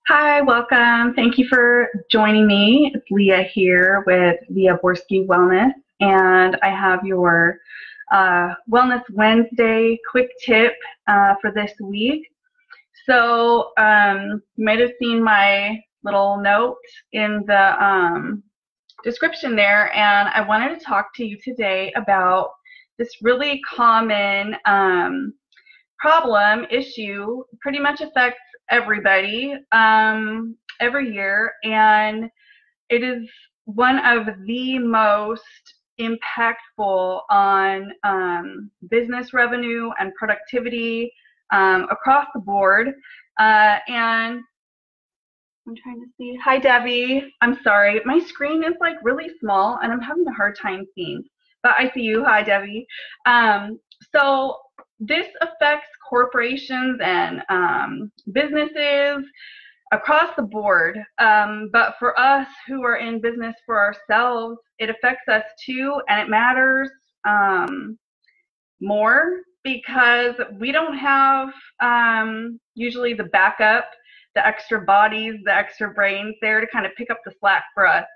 Hi, welcome. Thank you for joining me. It's Leah here with Leah Borski Wellness, and I have your Wellness Wednesday quick tip for this week. You might have seen my little note in the description there, and I wanted to talk to you today about this really common problem, issue, pretty much affects everybody every year, and it is one of the most impactful on business revenue and productivity across the board. And I'm trying to see. Hi, Debbie. I'm sorry. My screen is like really small and I'm having a hard time seeing. But I see you. Hi, Debbie. So this affects corporations and businesses across the board. But for us who are in business for ourselves, it affects us too, and it matters more because we don't have usually the backup, the extra bodies, the extra brains there to kind of pick up the slack for us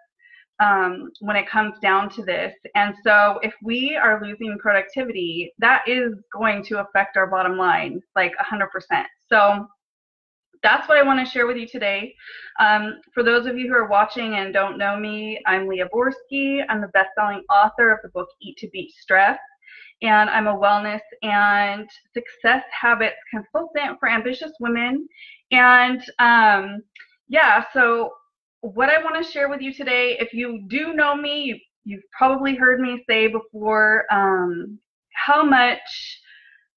when it comes down to this. And so if we are losing productivity, that is going to affect our bottom line like 100%. So that's what I want to share with you today. For those of you who are watching and don't know me, I'm Leah Borski. I'm the best-selling author of the book Eat to Beat Stress, and I'm a wellness and success habits consultant for ambitious women. And so what I want to share with you today, if you do know me, you've probably heard me say before how much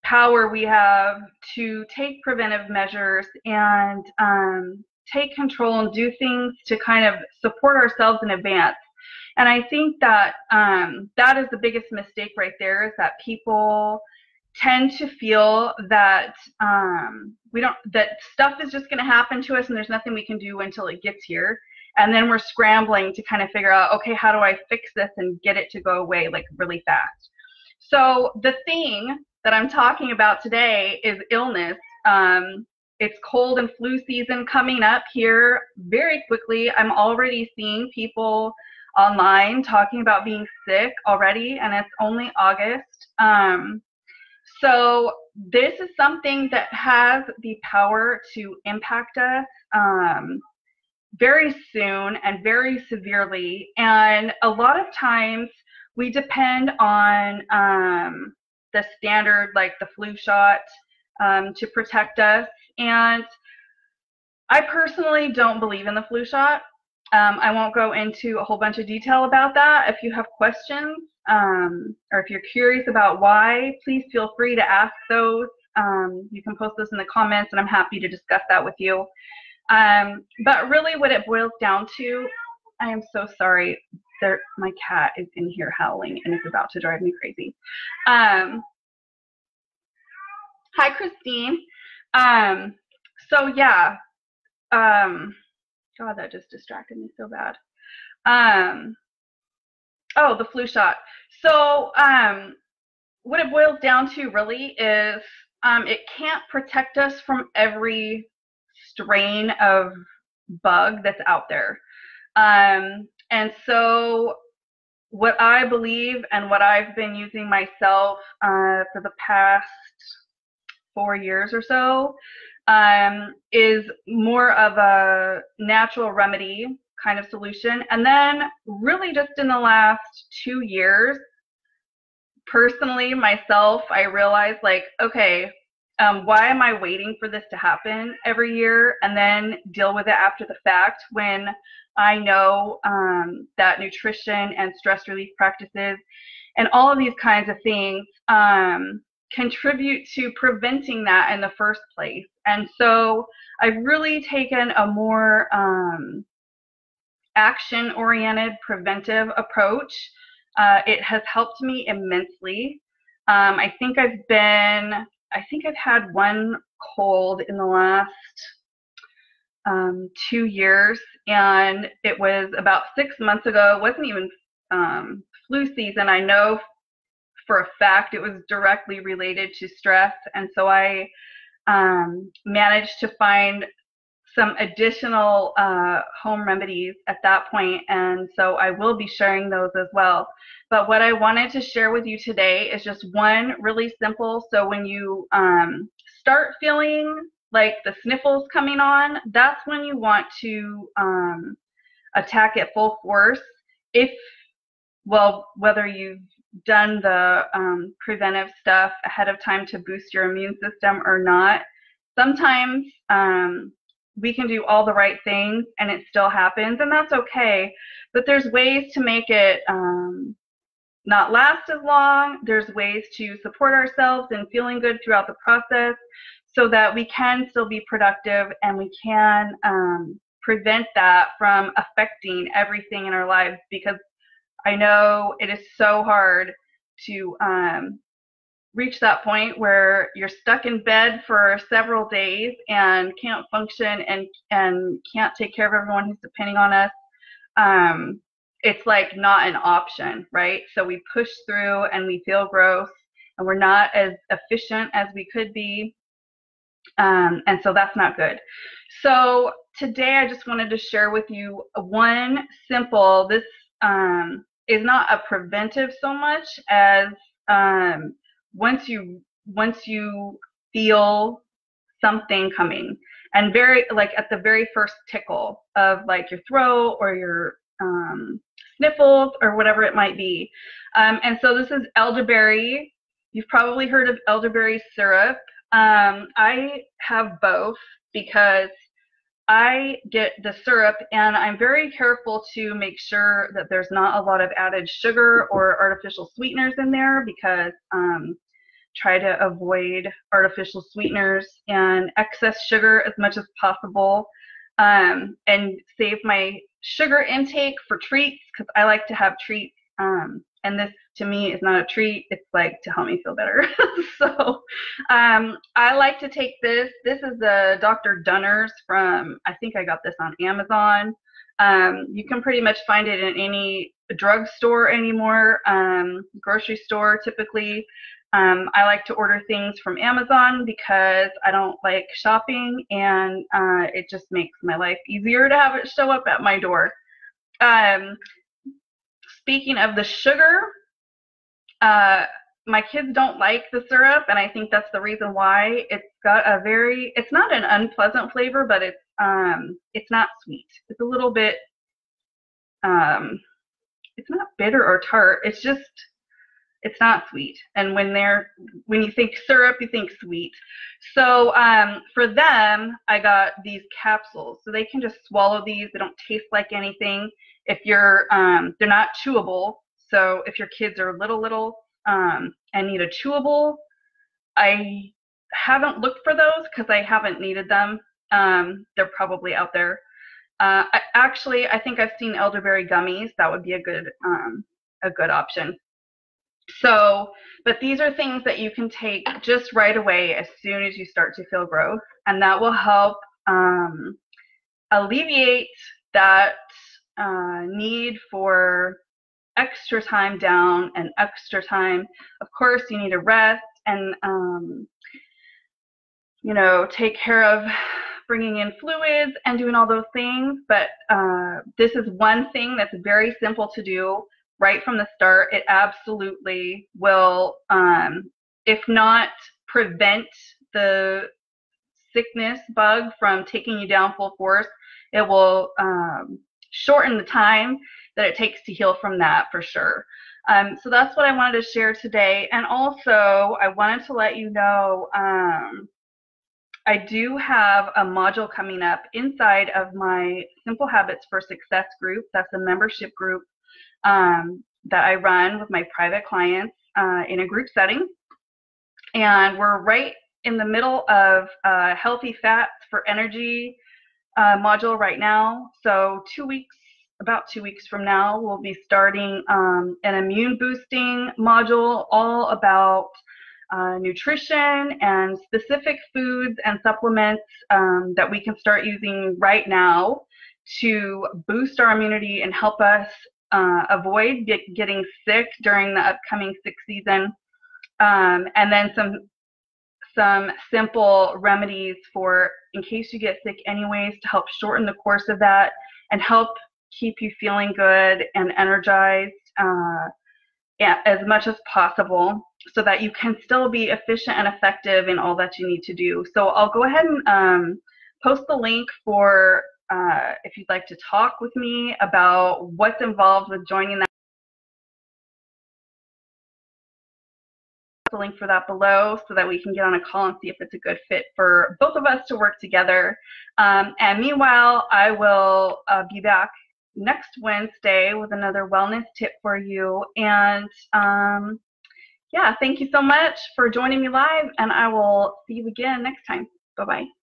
power we have to take preventive measures and take control and do things to kind of support ourselves in advance. And I think that that is the biggest mistake right there, is that people tend to feel that that stuff is just going to happen to us and there's nothing we can do until it gets here. And then we're scrambling to kind of figure out, okay, how do I fix this and get it to go away like really fast? So the thing that I'm talking about today is illness. It's cold and flu season coming up here very quickly. I'm already seeing people online talking about being sick already, and it's only August. So this is something that has the power to impact us very soon and very severely. And a lot of times we depend on the standard, like the flu shot, to protect us. And I personally don't believe in the flu shot. I won't go into a whole bunch of detail about that. If you have questions or if you're curious about why, please feel free to ask those. You can post those in the comments, and I'm happy to discuss that with you. But really what it boils down to, I am so sorry. My cat is in here howling and it's about to drive me crazy. Hi, Christine. So yeah, God, that just distracted me so bad. Oh, the flu shot. So what it boils down to really is it can't protect us from every strain of bug that's out there. And so what I believe and what I've been using myself for the past 4 years or so is more of a natural remedy kind of solution. And then really just in the last 2 years, personally, myself, I realized like, okay, why am I waiting for this to happen every year and then deal with it after the fact when I know that nutrition and stress relief practices and all of these kinds of things contribute to preventing that in the first place. And so I've really taken a more action-oriented preventive approach. It has helped me immensely. I think I've had one cold in the last 2 years, and it was about 6 months ago. It wasn't even flu season. I know for a fact it was directly related to stress, and so I managed to find some additional home remedies at that point, and so I will be sharing those as well. But what I wanted to share with you today is just one really simple. So when you start feeling like the sniffles coming on, that's when you want to attack at full force. If, well, whether you've done the preventive stuff ahead of time to boost your immune system or not, sometimes we can do all the right things and it still happens, and that's okay. But there's ways to make it not last as long. There's ways to support ourselves in feeling good throughout the process so that we can still be productive and we can prevent that from affecting everything in our lives, because I know it is so hard to reach that point where you're stuck in bed for several days and can't function and can't take care of everyone who's depending on us. It's like not an option, right? So we push through and we feel gross and we're not as efficient as we could be. And so that's not good. So today I just wanted to share with you one simple, this is not a preventive so much as once you feel something coming, and very like at the very first tickle of like your throat or your sniffles or whatever it might be. And so this is elderberry. You've probably heard of elderberry syrup. I have both because I get the syrup and I'm very careful to make sure that there's not a lot of added sugar or artificial sweeteners in there, because try to avoid artificial sweeteners and excess sugar as much as possible, and save my sugar intake for treats, because I like to have treats, and this to me is not a treat, it's like to help me feel better. So I like to take this. This is the Dr. Dunner's from, I think I got this on Amazon. You can pretty much find it in any drugstore anymore, grocery store typically. I like to order things from Amazon because I don't like shopping, and it just makes my life easier to have it show up at my door. Speaking of the sugar, my kids don't like the syrup, and I think that's the reason why. It's got a very, it's not an unpleasant flavor, but it's not sweet. It's a little bit, it's not bitter or tart. It's just, it's not sweet. And when you think syrup, you think sweet. So for them, I got these capsules, so they can just swallow these. They don't taste like anything. If you're, they're not chewable. So if your kids are little and need a chewable, I haven't looked for those because I haven't needed them. They're probably out there. Actually, I think I've seen elderberry gummies. That would be a good option. So, but these are things that you can take just right away as soon as you start to feel growth, and that will help alleviate that need for extra time down and extra time. Of course, you need to rest and you know, take care of bringing in fluids and doing all those things. But this is one thing that's very simple to do right from the start. It absolutely will, if not prevent the sickness bug from taking you down full force, it will shorten the time that it takes to heal from that for sure. So that's what I wanted to share today. And also, I wanted to let you know I do have a module coming up inside of my Simple Habits for Success group. That's a membership group that I run with my private clients in a group setting. And we're right in the middle of healthy fats for energy module right now. So about 2 weeks from now, we'll be starting an immune boosting module all about nutrition and specific foods and supplements that we can start using right now to boost our immunity and help us avoid getting sick during the upcoming sick season. And then some some simple remedies for in case you get sick anyways, to help shorten the course of that and help keep you feeling good and energized as much as possible, so that you can still be efficient and effective in all that you need to do. So I'll go ahead and post the link for if you'd like to talk with me about what's involved with joining that. The link for that below, so that we can get on a call and see if it's a good fit for both of us to work together. And meanwhile, I will be back next Wednesday with another wellness tip for you. And yeah, thank you so much for joining me live, and I will see you again next time. Bye-bye.